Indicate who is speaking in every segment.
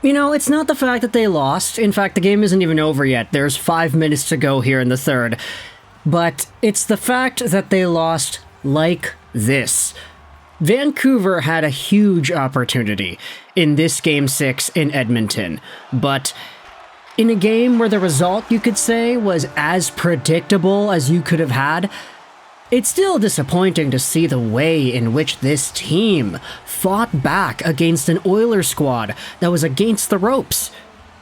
Speaker 1: It's not the fact that they lost. In fact, the game isn't even over yet. There's 5 minutes to go here in the third. But it's the fact that they lost like this. Vancouver had a huge opportunity in this Game 6 in Edmonton, but in a game where the result, you could say, was as predictable as you could have had, it's still disappointing to see the way in which this team fought back against an Oilers squad that was against the ropes.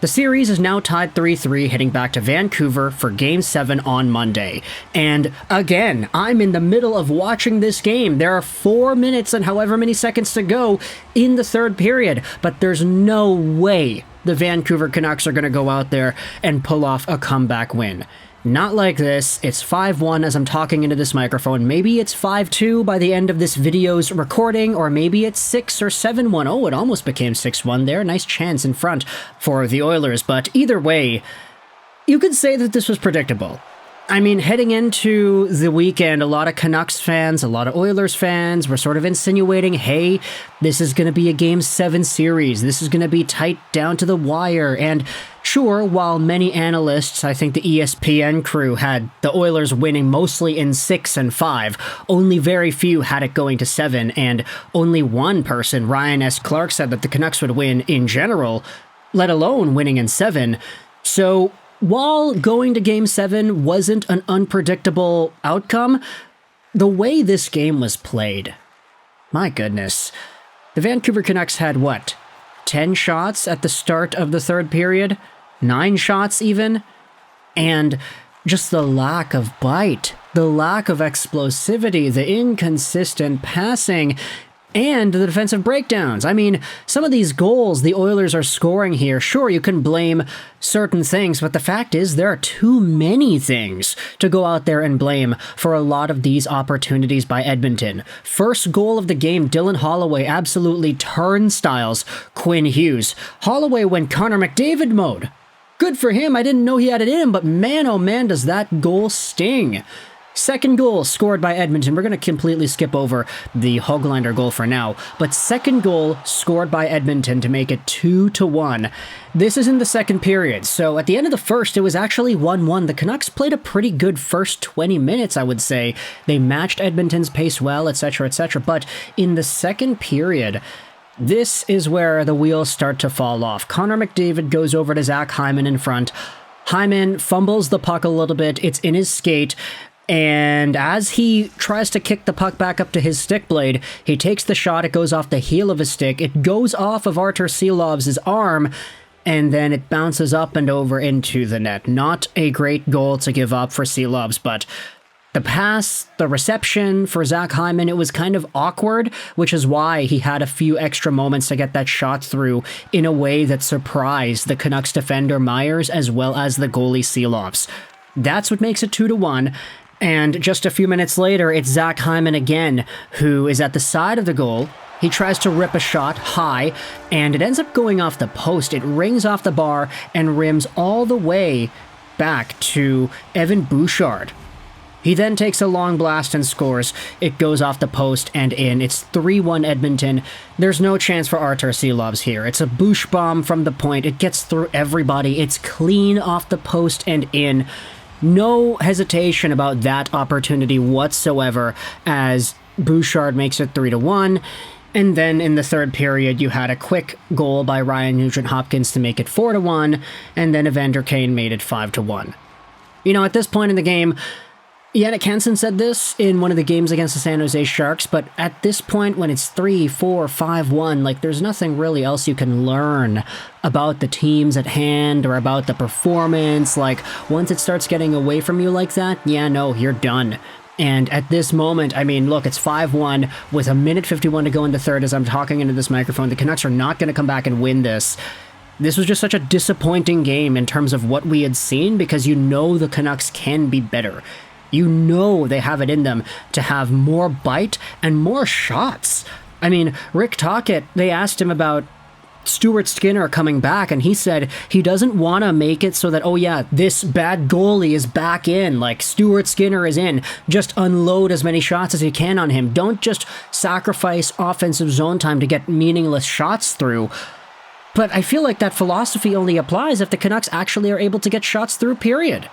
Speaker 1: The series is now tied 3-3, heading back to Vancouver for Game 7 on Monday. And again, I'm in the middle of watching this game. There are 4 minutes and however many seconds to go in the third period, but there's no way the Vancouver Canucks are going to go out there and pull off a comeback win. Not like this. It's 5-1 as I'm talking into this microphone. Maybe it's 5-2 by the end of this video's recording, or maybe it's 6 or 7-1. Oh, it almost became 6-1 there. Nice chance in front for the Oilers. But either way, you could say that this was predictable. I mean, heading into the weekend, a lot of Canucks fans, a lot of Oilers fans were sort of insinuating, hey, this is going to be a Game 7 series. This is going to be tight down to the wire. And sure, while many analysts, I think the ESPN crew, had the Oilers winning mostly in 6 and 5, only very few had it going to 7, and only one person, Ryan S. Clark, said that the Canucks would win in general, let alone winning in 7. So while going to Game 7 wasn't an unpredictable outcome, the way this game was played, my goodness. The Vancouver Canucks had, 10 shots at the start of the third period? 9 shots even? And just the lack of bite, the lack of explosivity, the inconsistent passing, and the defensive breakdowns. I mean, some of these goals the Oilers are scoring here, sure, you can blame certain things, but the fact is there are too many things to go out there and blame for a lot of these opportunities by Edmonton. First goal of the game, Dylan Holloway absolutely turnstiles Quinn Hughes. Holloway went Connor McDavid mode. Good for him, I didn't know he had it in him, but man oh man does that goal sting. Second goal scored by Edmonton. We're going to completely skip over the Hoglander goal for now, but second goal scored by Edmonton to make it 2-1. This is in the second period, so at the end of the first, it was actually 1-1. The Canucks played a pretty good first 20 minutes, I would say. They matched Edmonton's pace well, etc., etc., but in the second period, this is where the wheels start to fall off. Connor McDavid goes over to Zach Hyman in front. Hyman fumbles the puck a little bit. It's in his skate. And as he tries to kick the puck back up to his stick blade, he takes the shot, it goes off the heel of his stick, it goes off of Arturs Silovs' arm, and then it bounces up and over into the net. Not a great goal to give up for Silovs, but the pass, the reception for Zach Hyman, it was kind of awkward, which is why he had a few extra moments to get that shot through in a way that surprised the Canucks defender Myers as well as the goalie Silovs. That's what makes it 2-1. And just a few minutes later, it's Zach Hyman again, who is at the side of the goal. He tries to rip a shot high, and it ends up going off the post. It rings off the bar and rims all the way back to Evan Bouchard. He then takes a long blast and scores. It goes off the post and in. It's 3-1 Edmonton. There's no chance for Arturs Silovs here. It's a Bouch bomb from the point. It gets through everybody. It's clean off the post and in. No hesitation about that opportunity whatsoever as Bouchard makes it 3-1. And then in the third period, you had a quick goal by Ryan Nugent-Hopkins to make it 4-1. And then Evander Kane made it 5-1. At this point in the game, Jannik Hansen said this in one of the games against the San Jose Sharks, but at this point when it's 3-4, 5-1, there's nothing really else you can learn about the teams at hand or about the performance. Once it starts getting away from you like that, you're done. And at this moment, look, it's 5-1 with 1:51 to go in the third as I'm talking into this microphone. The Canucks are not going to come back and win this. This was just such a disappointing game in terms of what we had seen because the Canucks can be better. They have it in them to have more bite and more shots. Rick Tocchet, they asked him about Stuart Skinner coming back, and he said he doesn't want to make it so that, this bad goalie is back in, Stuart Skinner is in. Just unload as many shots as you can on him. Don't just sacrifice offensive zone time to get meaningless shots through. But I feel like that philosophy only applies if the Canucks actually are able to get shots through, period.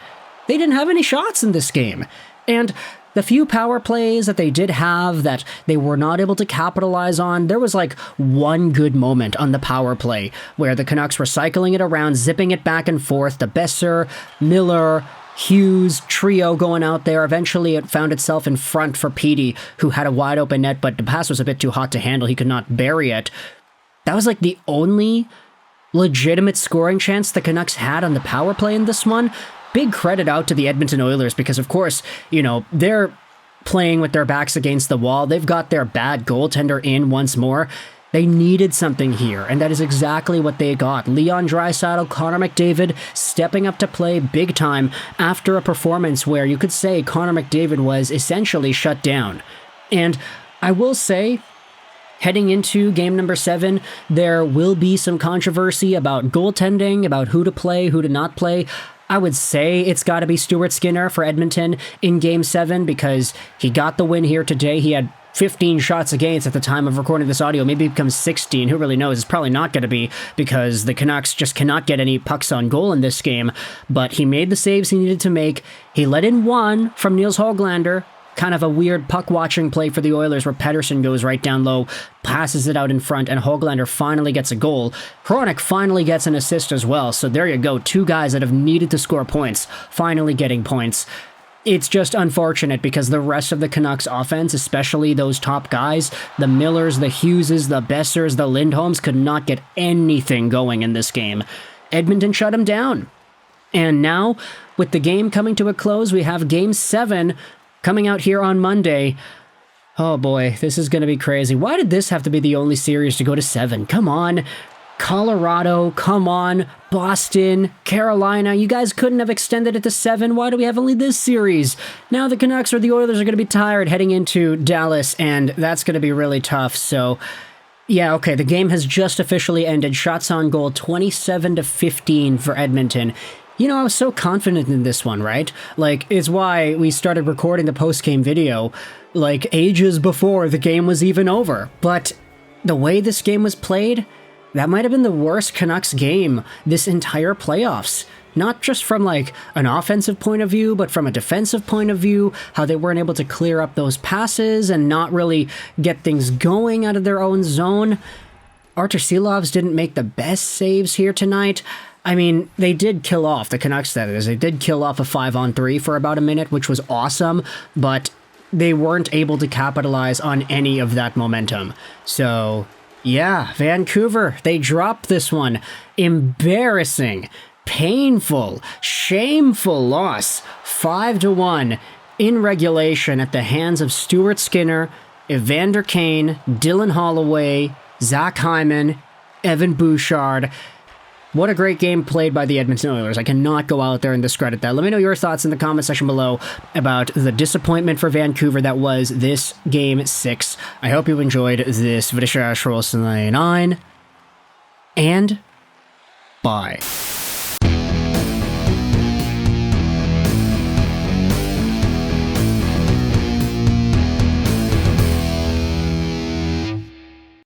Speaker 1: They didn't have any shots in this game. And the few power plays that they did have that they were not able to capitalize on, there was like one good moment on the power play where the Canucks were cycling it around, zipping it back and forth. The Boeser, Miller, Hughes trio going out there. Eventually it found itself in front for Petey, who had a wide open net, but the pass was a bit too hot to handle. He could not bury it. That was like the only legitimate scoring chance the Canucks had on the power play in this one. Big credit out to the Edmonton Oilers because, of course, they're playing with their backs against the wall. They've got their bad goaltender in once more. They needed something here, and that is exactly what they got. Leon Draisaitl, Connor McDavid stepping up to play big time after a performance where you could say Connor McDavid was essentially shut down. And I will say, heading into game number 7, there will be some controversy about goaltending, about who to play, who to not play. I would say it's got to be Stuart Skinner for Edmonton in Game 7 because he got the win here today. He had 15 shots against at the time of recording this audio. Maybe it becomes 16. Who really knows? It's probably not going to be because the Canucks just cannot get any pucks on goal in this game. But he made the saves he needed to make. He let in one from Nils Hoglander. Kind of a weird puck-watching play for the Oilers where Pettersson goes right down low, passes it out in front, and Hoglander finally gets a goal. Hronek finally gets an assist as well, so there you go. 2 guys that have needed to score points, finally getting points. It's just unfortunate because the rest of the Canucks offense, especially those top guys, the Millers, the Hugheses, the Boesers, the Lindholms, could not get anything going in this game. Edmonton shut him down. And now, with the game coming to a close, we have Game 7 coming out here on Monday. Oh boy, this is going to be crazy. Why did this have to be the only series to go to 7? Come on. Colorado, come on. Boston, Carolina, you guys couldn't have extended it to 7. Why do we have only this series? Now the Canucks or the Oilers are going to be tired heading into Dallas, and that's going to be really tough. So, yeah, okay, the game has just officially ended. Shots on goal, 27-15 for Edmonton. I was so confident in this one, right? Like, it's why we started recording the post-game video, like, ages before the game was even over. But the way this game was played, that might have been the worst Canucks game this entire playoffs. Not just from, like, an offensive point of view, but from a defensive point of view, how they weren't able to clear up those passes and not really get things going out of their own zone. Arturs Silovs didn't make the best saves here tonight. I mean, they did kill off, the Canucks that is, they did kill off a 5-on-3 for about a minute, which was awesome, but they weren't able to capitalize on any of that momentum. So, yeah, Vancouver, they dropped this one. Embarrassing, painful, shameful loss, 5-1 in regulation at the hands of Stuart Skinner, Evander Kane, Dylan Holloway, Zach Hyman, Evan Bouchard. What a great game played by the Edmonton Oilers. I cannot go out there and discredit that. Let me know your thoughts in the comment section below about the disappointment for Vancouver that was this Game 6. I hope you enjoyed this video, and bye.